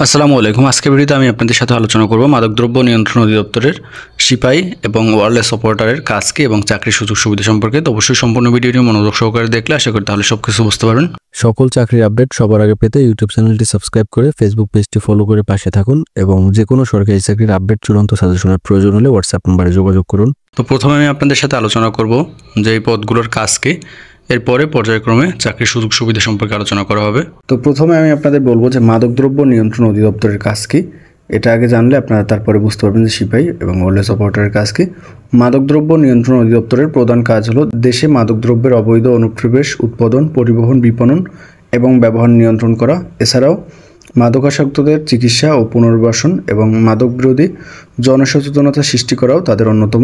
আসসালামু আলাইকুম। আজকের ভিডিওতে আমি আপনাদের সাথে আলোচনা করব মাদকদ্রব্য নিয়ন্ত্রণ অধিদপ্তরের সিপাহী এবং ওয়্যারলেস অপারেটরের কাজ কি এবং চাকরির সুযোগ সুবিধা সম্পর্কে। তো অবশ্যই সম্পূর্ণ ভিডিওটি মনোযোগ সহকারে দেখলে আশা করি তাহলে সবকিছু বুঝতে পারবেন। সকল চাকরির আপডেট সবার আগে পেতে ইউটিউব চ্যানেলটি সাবস্ক্রাইব করে ফেসবুক পেজটি ফলো করে পাশে থাকুন এবং যে কোনো সরকারি চাকরির আপডেট চূড়ান্ত সাজেশনের প্রয়োজন হলে হোয়াটসঅ্যাপ নম্বরে যোগাযোগ করুন। তো প্রথমে আমি আপনাদের সাথে আলোচনা করব যে এই পদগুলোর কাজ কি, এরপরে পর্যায়ক্রমে চাকরির সুযোগ সুবিধা সম্পর্কে আলোচনা করা হবে। তো প্রথমে আমি আপনাদের বলবো যে মাদকদ্রব্য নিয়ন্ত্রণ অধিদপ্তরের কাজ কি। এটা আগে জানলে আপনারা তারপরে বুঝতে পারবেন যে সিপাহী এবং ওয়্যারলেস অপারেটরের কাজ কি। মাদকদ্রব্য নিয়ন্ত্রণ অধিদপ্তরের প্রধান কাজ হলো দেশে মাদকদ্রব্যের অবৈধ অনুপ্রবেশ, উৎপাদন, পরিবহন, বিপণন এবং ব্যবহার নিয়ন্ত্রণ করা। এছাড়াও মাদকাসক্তদের চিকিৎসা ও পুনর্বাসন এবং মাদক বিরোধী জনসচেতনতা সৃষ্টি করাও তাদের অন্যতম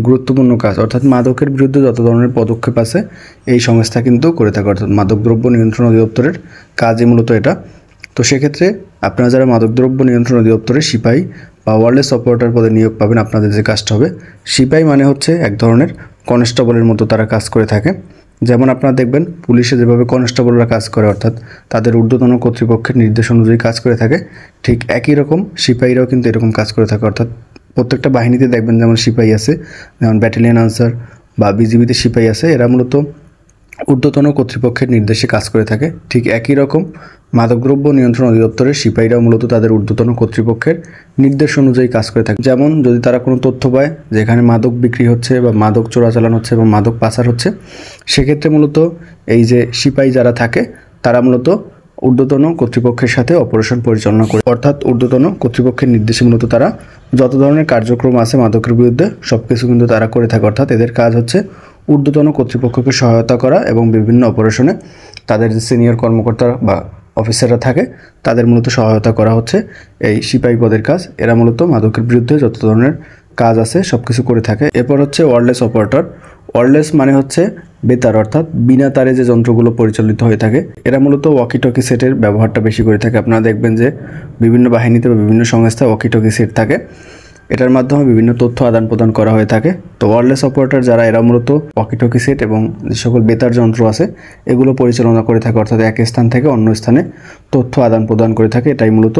গুরুত্বপূর্ণ কাজ। অর্থাৎ মাদকের বিরুদ্ধে যত ধরনের পদক্ষেপ আছে এই সংস্থা কিন্তু করে থাকে। অর্থাৎ মাদকদ্রব্য নিয়ন্ত্রণ অধিদপ্তরের কাজই মূলত এটা। তো সেক্ষেত্রে আপনারা যারা মাদকদ্রব্য নিয়ন্ত্রণ অধিদপ্তরের সিপাহী বা ওয়্যারলেস অপারেটর পদে নিয়োগ পাবেন, আপনাদের যে কাজটা হবে, সিপাহী মানে হচ্ছে এক ধরনের কনস্টেবলের মতো তারা কাজ করে থাকে। যেমন আপনারা দেখবেন পুলিশে যেভাবে কনস্টেবলরা কাজ করে, অর্থাৎ তাদের ঊর্ধ্বতন কর্তৃপক্ষের নির্দেশ অনুযায়ী কাজ করে থাকে, ঠিক একই রকম সিপাহীরাও কিন্তু এরকম কাজ করে থাকে। অর্থাৎ প্রত্যেকটা বাহিনীতে দেখবেন যেমন সিপাহী আছে, যেমন ব্যাটালিয়ন আনসার বা বিজিবিতে সিপাহী আছে, এরা মূলত ঊর্ধ্বতন কর্তৃপক্ষের নির্দেশে কাজ করে থাকে। ঠিক একই রকম মাদকদ্রব্য নিয়ন্ত্রণ অধিদপ্তরের সিপাহীরাও মূলত তাদের ঊর্ধ্বতন কর্তৃপক্ষের নির্দেশ অনুযায়ী কাজ করে থাকে। যেমন যদি তারা কোনো তথ্য পায় যেখানে মাদক বিক্রি হচ্ছে বা মাদক চোরাচালান হচ্ছে এবং মাদক পাচার হচ্ছে, সেক্ষেত্রে মূলত এই যে সিপাহী যারা থাকে তারা মূলত ঊর্ধ্বতন কর্তৃপক্ষের সাথে অপারেশন পরিচালনা করে। অর্থাৎ ঊর্ধ্বতন কর্তৃপক্ষের নির্দেশে মূলত তারা যত ধরনের কার্যক্রম আছে মাদকের বিরুদ্ধে সব কিছু কিন্তু তারা করে থাকে। অর্থাৎ এদের কাজ হচ্ছে ঊর্ধ্বতন কর্তৃপক্ষকে সহায়তা করা এবং বিভিন্ন অপারেশনে তাদের যে সিনিয়র কর্মকর্তা বা অফিসাররা থাকে তাদের মূলত সহায়তা করা হচ্ছে এই সিপাহী পদের কাজ। এরা মূলত মাদকের বিরুদ্ধে যত ধরনের কাজ আছে সব কিছু করে থাকে। এরপর হচ্ছে ওয়্যারলেস অপারেটর। ওয়্যারলেস মানে হচ্ছে বেতার, অর্থাৎ বিনা তারে যে যন্ত্রগুলো পরিচালিত হয়ে থাকে, এরা মূলত ওয়াকিটকি সেটের ব্যবহারটা বেশি করে থাকে। আপনারা দেখবেন যে বিভিন্ন বাহিনীতে বা বিভিন্ন সংস্থায় ওয়াকিটকি সেট থাকে, এটার মাধ্যমে বিভিন্ন তথ্য আদান প্রদান করা হয়ে থাকে। তো ওয়্যারলেস অপারেটর যারা, এরা মূলত ওয়াকিটকি সেট এবং যে সকল বেতার যন্ত্র আছে এগুলো পরিচালনা করে থাকে। অর্থাৎ এক স্থান থেকে অন্য স্থানে তথ্য আদান প্রদান করে থাকে, এটাই মূলত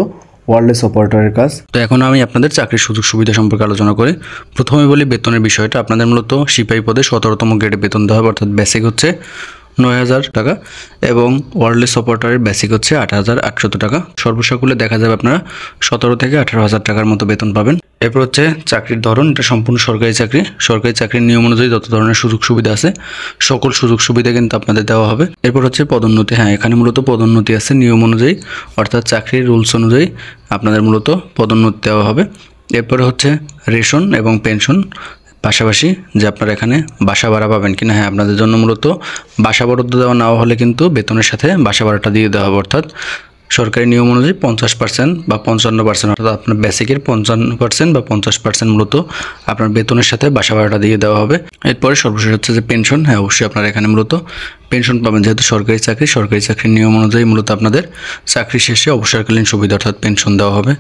ওয়্যারলেস অপারেটরের কাজ। তো এখন আমি আপনাদের চাকরির সুযোগ সুবিধা সম্পর্কে আলোচনা করি। প্রথমে বলি বেতনের বিষয়টা। আপনাদের মূলত সিপাহী পদে 17তম গ্রেডে বেতন দেওয়া হবে, অর্থাৎ বেসিক হচ্ছে 9,000 টাকা এবং ওয়্যারলেস অপারেটরের বেসিক হচ্ছে 8,800 টাকা। সর্বসাকুল্যে দেখা যাবে আপনারা 17 থেকে 18,000 টাকার মতো বেতন পাবেন। এরপর হচ্ছে চাকরির ধরন। এটা সম্পূর্ণ সরকারি চাকরি। সরকারি চাকরির নিয়ম অনুযায়ী যত ধরনের সুযোগ সুবিধা আছে সকল সুযোগ সুবিধা কিন্তু আপনাদের দেওয়া হবে। এরপর হচ্ছে পদোন্নতি। হ্যাঁ, এখানে মূলত পদোন্নতি আছে নিয়ম অনুযায়ী, অর্থাৎ চাকরির রুলস অনুযায়ী আপনাদের মূলত পদোন্নতি দেওয়া হবে। এরপরে হচ্ছে রেশন এবং পেনশন, পাশাপাশি যে আপনারা এখানে বাসা ভাড়া পাবেন কিনা। হ্যাঁ, আপনাদের জন্য মূলত বাসা বরাদ্দ দেওয়া নাও হলে কিন্তু বেতনের সাথে বাসা ভাড়াটা দিয়ে দেওয়া হবে। অর্থাৎ সরকারি নিয়ম অনুযায়ী 50% বা 55%, অর্থাৎ আপনার বেসিকের 55% বা 50% মূলত আপনার বেতনের সাথে বাসা ভাড়াটা দিয়ে দেওয়া হবে। এরপরে সর্বশেষ হচ্ছে যে পেনশন। হ্যাঁ, অবশ্যই আপনারা এখানে মূলত পেনশন পাবেন, যেহেতু সরকারি চাকরি। সরকারি চাকরির নিয়ম অনুযায়ী মূলত আপনাদের চাকরি শেষে অবসরকালীন সুবিধা অর্থাৎ পেনশন দেওয়া হবে।